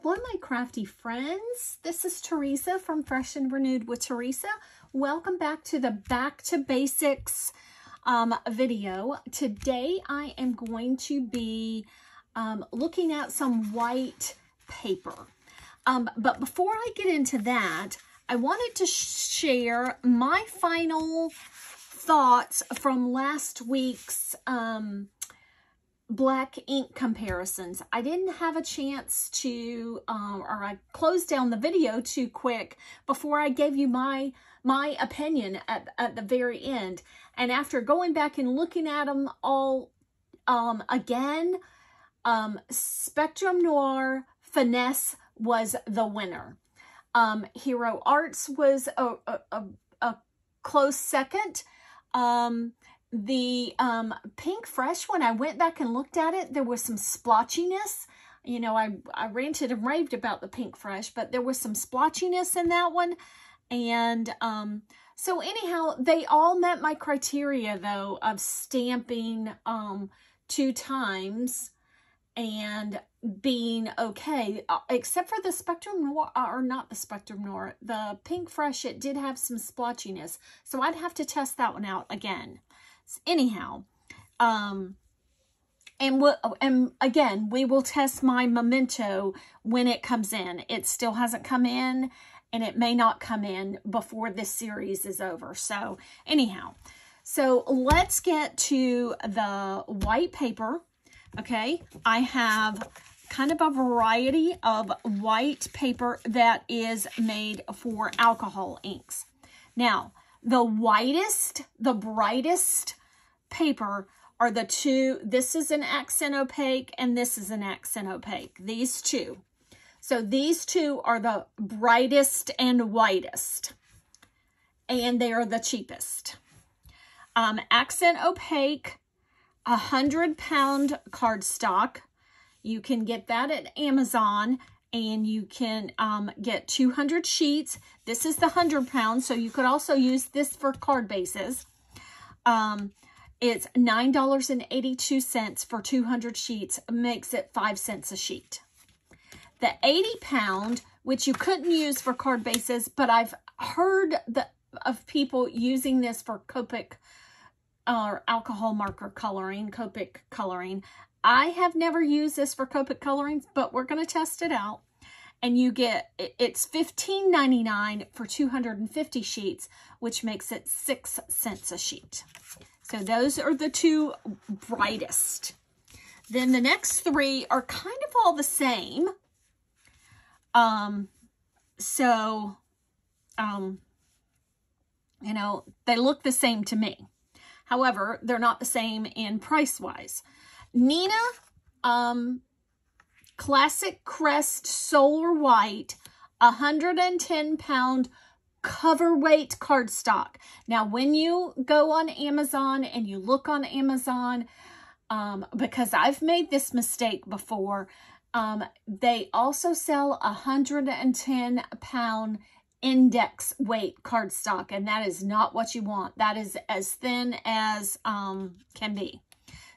Hello, my crafty friends. This is Teresa from Fresh and Renewed with Teresa. Welcome back to the Back to Basics video. Today I am going to be looking at some white paper. But before I get into that, I wanted to share my final thoughts from last week's black ink comparisons. I didn't have a chance to, or I closed down the video too quick before I gave you my opinion at the very end. And after going back and looking at them all again, Spectrum Noir Finesse was the winner. Hero Arts was a close second. The Pink Fresh, when I went back and looked at it, there was some splotchiness. You know, I ranted and raved about the Pink Fresh, but there was some splotchiness in that one. And so anyhow, they all met my criteria, though, of stamping 2 times and being okay, except for the Spectrum Noir, or not the Spectrum Noir, the Pink Fresh. It did have some splotchiness, so I'd have to test that one out again. Anyhow, and again, we will test my Memento when it comes in. It still hasn't come in, and it may not come in before this series is over. So anyhow, so let's get to the white paper. Okay, I have kind of a variety of white paper that is made for alcohol inks. Now, the whitest, the brightest paper are the two. This is an accent opaque and this is an accent opaque. These two. So these two are the brightest and whitest. And they are the cheapest. Accent opaque, 100-pound cardstock. You can get that at Amazon. And you can get 200 sheets. This is the 100-pound, so you could also use this for card bases. It's $9.82 for 200 sheets, makes it 5 cents a sheet. The 80-pound, which you couldn't use for card bases, but I've heard of people using this for Copic or alcohol marker coloring, Copic coloring. I have never used this for Copic coloring, but we're going to test it out. And you get, it's $15.99 for 250 sheets, which makes it 6 cents a sheet. So those are the two brightest. Then the next 3 are kind of all the same. You know, they look the same to me. However, they're not the same in price-wise. Nina, Classic Crest Solar White, 110-pound cover weight cardstock. Now, when you go on Amazon and you look on Amazon, because I've made this mistake before, they also also a 110-pound index weight cardstock, and that is not what you want. That is as thin as can be.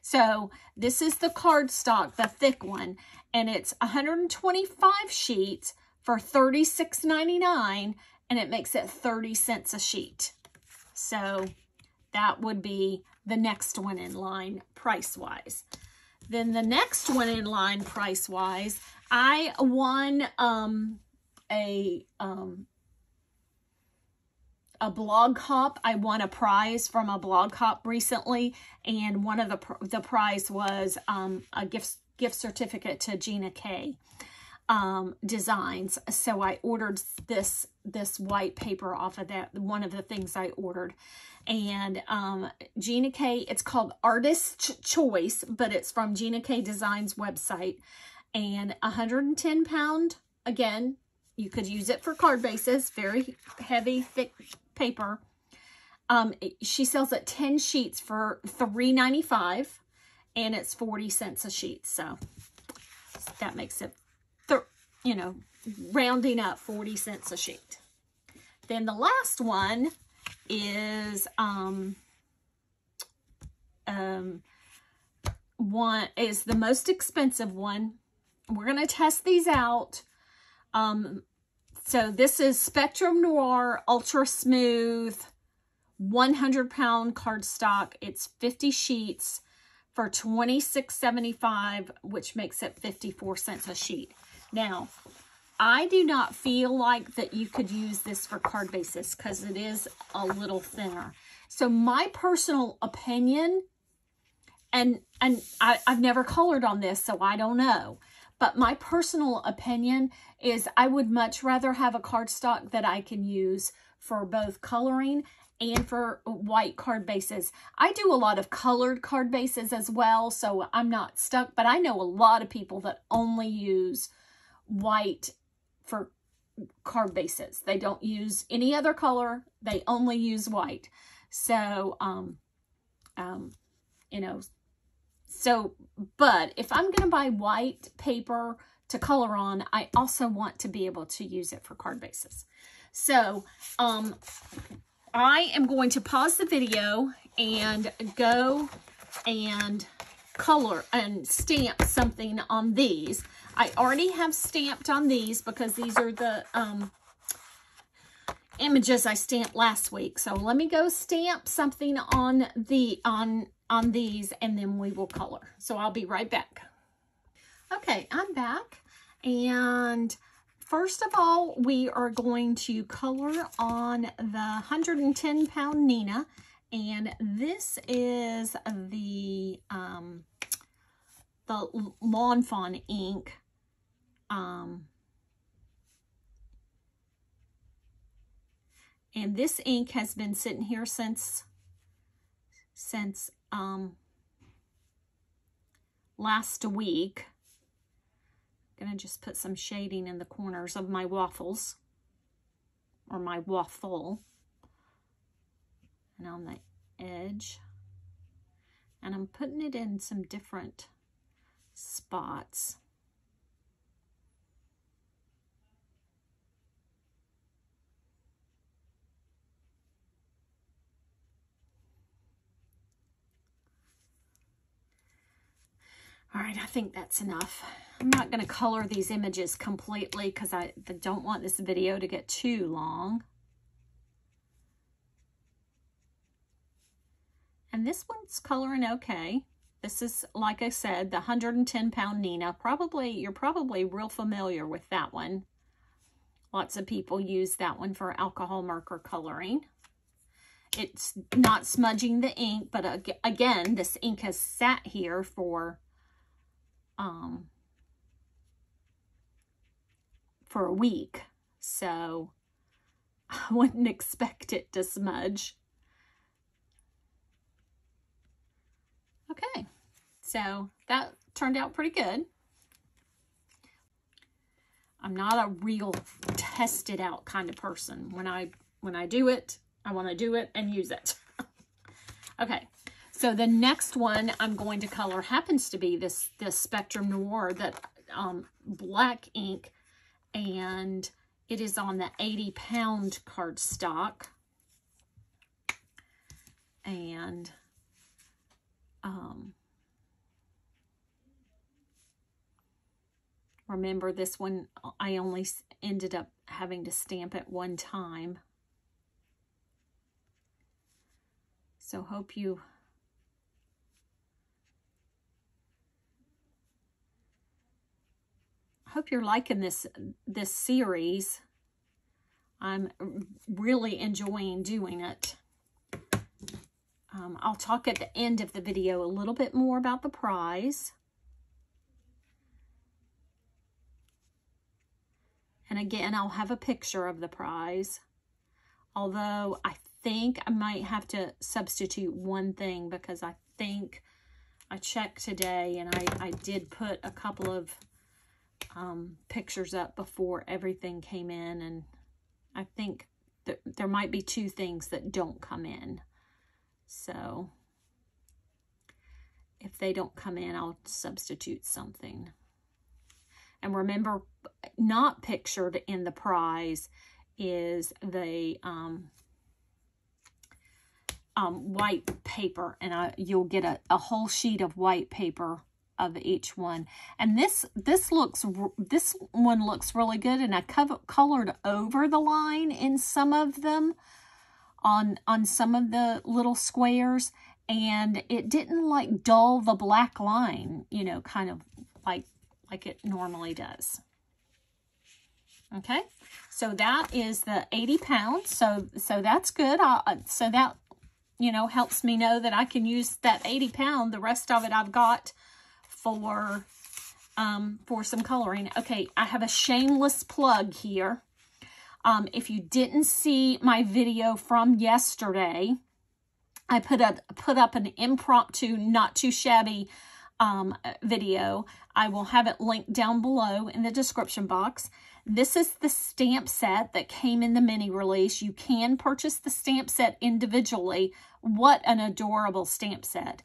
So this is the cardstock, the thick one, and it's 125 sheets for $36.99, and it makes it 30 cents a sheet. So that would be the next one in line price-wise. Then the next one in line price-wise, I won a blog hop. I won a prize from a blog hop recently, and one of the prize was a gift certificate to Gina K Designs. So I ordered this white paper off of that, one of the things I ordered. And Gina K, it's called Artist Choice, but it's from Gina K Designs website. And 110-pound, again, you could use it for card bases, very heavy, thick paper. She sells it 10 sheets for $3.95, and it's 40 cents a sheet. So that makes it, you know, rounding up 40 cents a sheet. Then the last one is one is the most expensive one. We're going to test these out So this is Spectrum Noir Ultra Smooth 100-pound cardstock. It's 50 sheets for $26.75, which makes it 54 cents a sheet. Now, I do not feel like that you could use this for card bases because it is a little thinner. So my personal opinion, and I've never colored on this, so I don't know. But my personal opinion is I would much rather have a cardstock that I can use for both coloring and for white card bases. I do a lot of colored card bases as well, so I'm not stuck. But I know a lot of people that only use white for card bases. They don't use any other color. They only use white. So, you know, so, but if I'm going to buy white paper to color on, I also want to be able to use it for card bases. So, I am going to pause the video and go and color and stamp something on these. I already have stamped on these because these are the images I stamped last week. So let me go stamp something on the on these, and then we will color. So I'll be right back. Okay, I'm back, and first of all, we are going to color on the 110-pound Nina, and this is the Lawn Fawn ink. And this ink has been sitting here since last week. I'm gonna just put some shading in the corners of my waffles, or my waffle, and on the edge. And I'm putting it in some different spots. All right, I think that's enough. I'm not going to color these images completely because I don't want this video to get too long. And this one's coloring okay. This is, like I said, the 110-pound Nina. You're probably real familiar with that one. Lots of people use that one for alcohol marker coloring. It's not smudging the ink, but again, this ink has sat here for a week, so I wouldn't expect it to smudge. Okay, so that turned out pretty good. I'm not a real tested out kind of person. When I do it, I want to do it and use it. Okay. So the next one I'm going to color happens to be this Spectrum Noir, that black ink, and it is on the 80-pound cardstock. And remember, this one I only ended up having to stamp it one time. So hope you're liking this series. I'm really enjoying doing it. I'll talk at the end of the video a little bit more about the prize. And again, I'll have a picture of the prize. Although I think I might have to substitute one thing, because I think I checked today and I did put a couple of pictures up before everything came in, and I think that there might be two things that don't come in. So if they don't come in, I'll substitute something. And remember, not pictured in the prize is the white paper, and you'll get a whole sheet of white paper of each one. And this one looks really good, and I colored over the line in some of them on some of the little squares, and it didn't like dull the black line, you know, kind of like it normally does. Okay, so that is the 80 pounds. So that's good. So that, you know, helps me know that I can use that 80 pound. The rest of it I've got for some coloring. Okay, I have a shameless plug here. If you didn't see my video from yesterday, I put up an impromptu, not too shabby video. I will have it linked down below in the description box. This is the stamp set that came in the mini release. You can purchase the stamp set individually. What an adorable stamp set.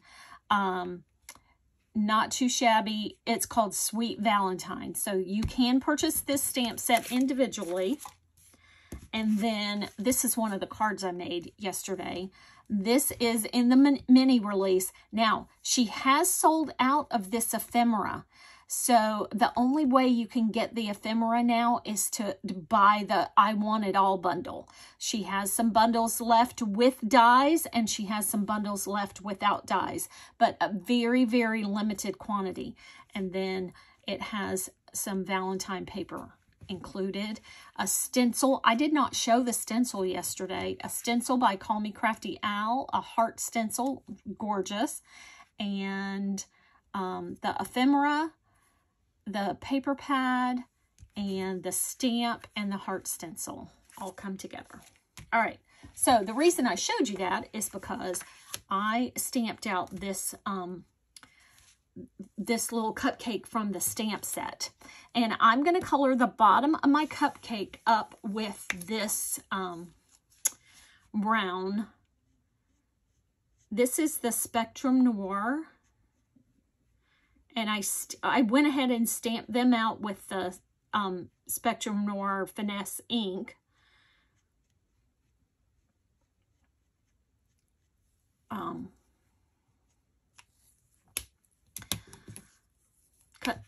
Not too shabby. It's called Sweet Valentine. So you can purchase this stamp set individually. And then this is one of the cards I made yesterday. This is in the mini release. Now, she has sold out of this ephemera. So the only way you can get the ephemera now is to buy the I Want It All bundle. She has some bundles left with dies, and she has some bundles left without dies, but a very, very limited quantity. And then it has some Valentine paper included. A stencil. I did not show the stencil yesterday. A stencil by Call Me Crafty Owl, a heart stencil, gorgeous. And the ephemera, the paper pad, and the stamp and the heart stencil all come together. All right, so the reason I showed you that is because I stamped out this this little cupcake from the stamp set, and I'm going to color the bottom of my cupcake up with this brown. This is the Spectrum Noir. And I went ahead and stamped them out with the Spectrum Noir Finesse ink.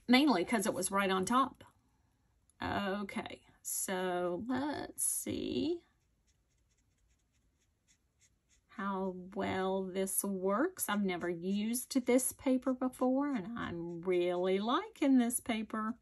Mainly because it was right on top. Okay, so let's see how well this works. I've never used this paper before, and I'm really liking this paper.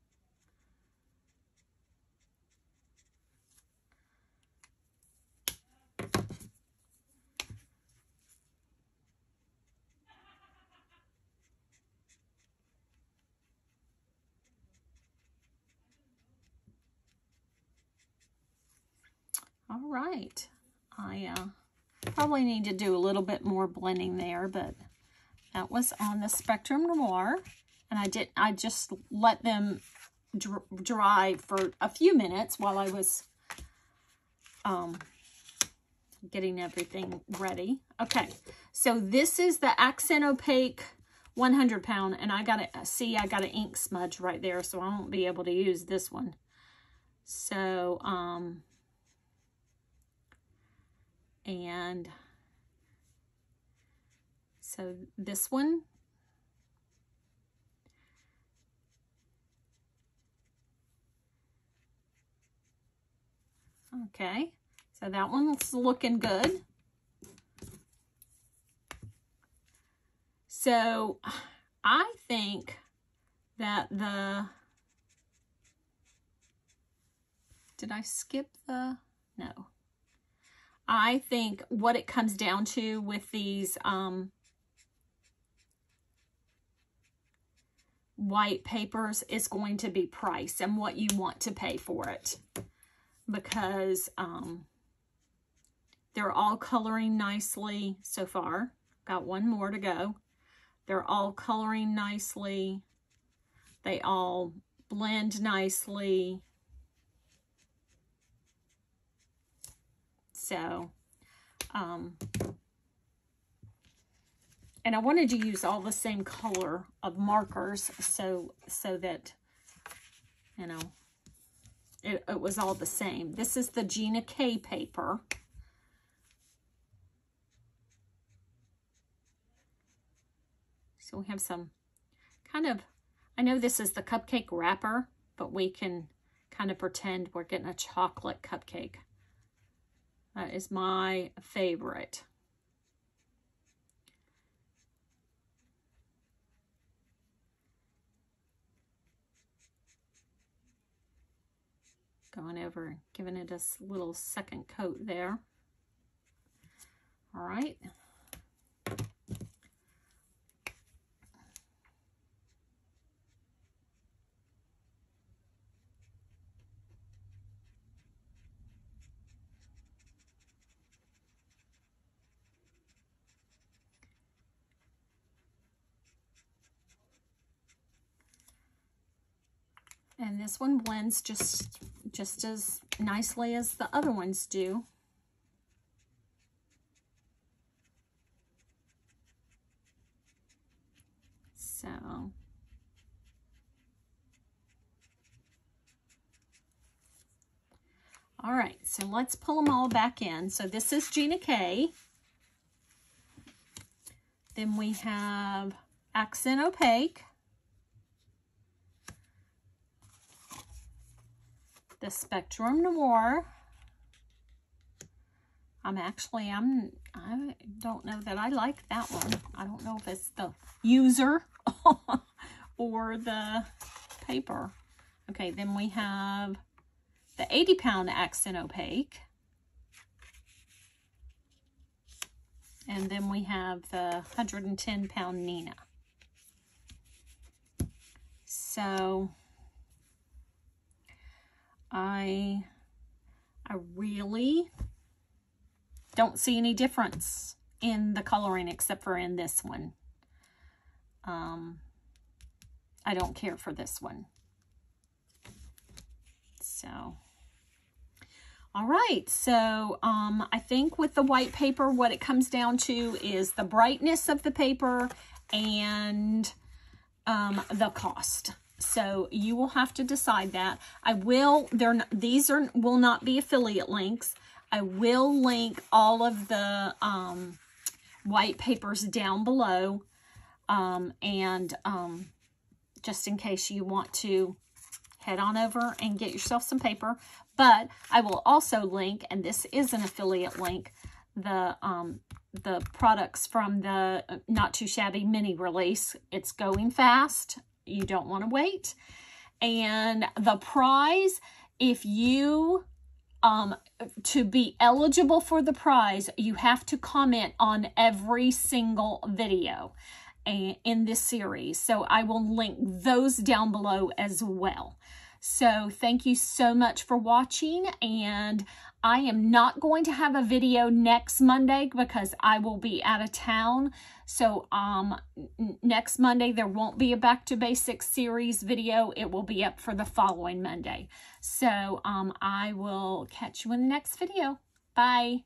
All right, I probably need to do a little bit more blending there, but that was on the Spectrum Noir, and I just let them dry for a few minutes while I was getting everything ready. Okay, so this is the Accent Opaque 100 pound, and I got an ink smudge right there, so I won't be able to use this one. So and so this one, okay, so that one's looking good. So I think that did I skip the, no. I think what it comes down to with these white papers is going to be price and what you want to pay for it, because they're all coloring nicely so far. Got one more to go. They're all coloring nicely. They all blend nicely. So, and I wanted to use all the same color of markers so that, you know, it was all the same. This is the Gina K paper. So we have some I know this is the cupcake wrapper, but we can kind of pretend we're getting a chocolate cupcake. That is my favorite. Going over, giving it a little second coat there. All right. And this one blends just as nicely as the other ones do. So, all right, so let's pull them all back in. So this is Gina K. Then we have Accent Opaque. The Spectrum Noir. I don't know that I like that one. I don't know if it's the user or the paper. Okay, then we have the 80-pound Accent Opaque. And then we have the 110-pound Nina. So I really don't see any difference in the coloring except for in this one. I don't care for this one. So, all right. So, I think with the white paper, what it comes down to is the brightness of the paper and the cost. So you will have to decide that. These will not be affiliate links. I will link all of the white papers down below, just in case you want to head on over and get yourself some paper. But I will also link, and this is an affiliate link, the products from the Not Too Shabby mini release. It's going fast. You don't want to wait. And the prize, if you to be eligible for the prize, you have to comment on every single video in this series. So I will link those down below as well. So thank you so much for watching, and I am not going to have a video next Monday because I will be out of town. So next Monday there won't be a Back to Basics series video. It will be up for the following Monday. So I will catch you in the next video. Bye.